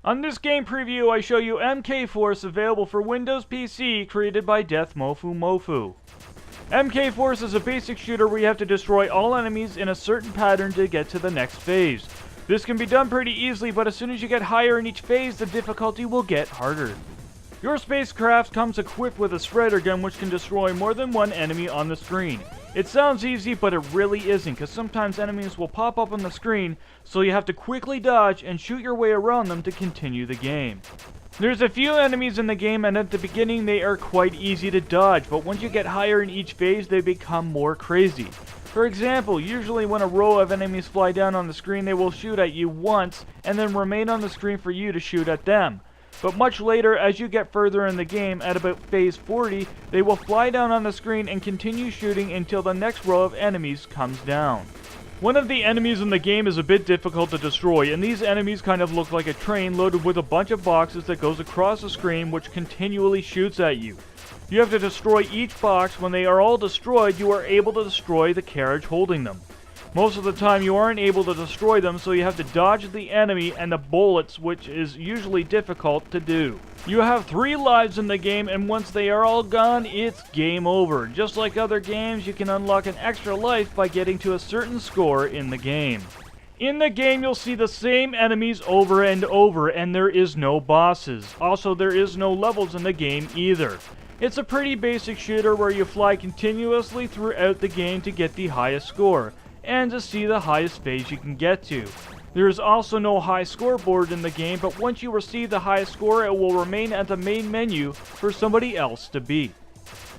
On this game preview, I show you Mok Force available for Windows PC created by Deathmofumofu. Mok Force is a basic shooter where you have to destroy all enemies in a certain pattern to get to the next phase. This can be done pretty easily, but as soon as you get higher in each phase, the difficulty will get harder. Your spacecraft comes equipped with a spreader gun which can destroy more than one enemy on the screen. It sounds easy, but it really isn't, because sometimes enemies will pop up on the screen, so you have to quickly dodge and shoot your way around them to continue the game. There's a few enemies in the game, and at the beginning they are quite easy to dodge, but once you get higher in each phase they become more crazy. For example, usually when a row of enemies fly down on the screen, they will shoot at you once and then remain on the screen for you to shoot at them. But much later, as you get further in the game, at about phase 40, they will fly down on the screen and continue shooting until the next row of enemies comes down. One of the enemies in the game is a bit difficult to destroy, and these enemies kind of look like a train loaded with a bunch of boxes that goes across the screen which continually shoots at you. You have to destroy each box. When they are all destroyed, you are able to destroy the carriage holding them. Most of the time you aren't able to destroy them, so you have to dodge the enemy and the bullets, which is usually difficult to do. You have 3 lives in the game, and once they are all gone, it's game over. Just like other games, you can unlock an extra life by getting to a certain score in the game. In the game, you'll see the same enemies over and over, and there is no bosses. Also, there is no levels in the game either. It's a pretty basic shooter where you fly continuously throughout the game to get the highest score, and to see the highest phase you can get to. There is also no high scoreboard in the game, but once you receive the highest score, it will remain at the main menu for somebody else to beat.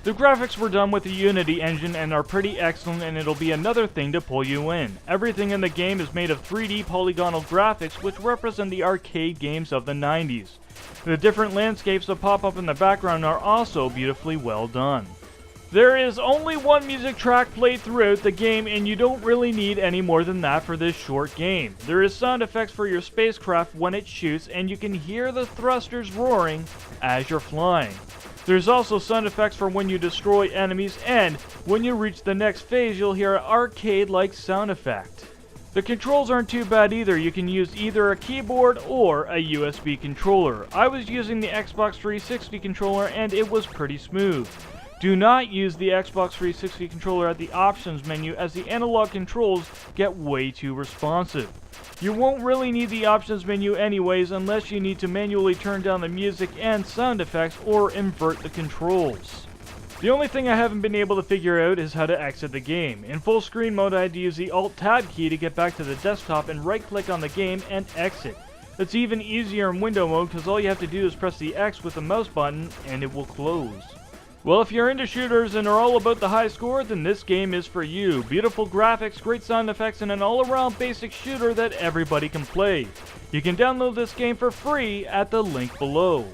The graphics were done with the Unity engine and are pretty excellent, and it'll be another thing to pull you in. Everything in the game is made of 3D polygonal graphics which represent the arcade games of the 90s. The different landscapes that pop up in the background are also beautifully well done. There is only one music track played throughout the game, and you don't really need any more than that for this short game. There is sound effects for your spacecraft when it shoots, and you can hear the thrusters roaring as you're flying. There's also sound effects for when you destroy enemies, and when you reach the next phase you'll hear an arcade-like sound effect. The controls aren't too bad either. You can use either a keyboard or a USB controller. I was using the Xbox 360 controller and it was pretty smooth. Do not use the Xbox 360 controller at the options menu, as the analog controls get way too responsive. You won't really need the options menu anyways unless you need to manually turn down the music and sound effects or invert the controls. The only thing I haven't been able to figure out is how to exit the game. In full screen mode I had to use the Alt-Tab key to get back to the desktop and right click on the game and exit. It's even easier in window mode because all you have to do is press the X with the mouse button and it will close. Well, if you're into shooters and are all about the high score, then this game is for you. Beautiful graphics, great sound effects, and an all-around basic shooter that everybody can play. You can download this game for free at the link below.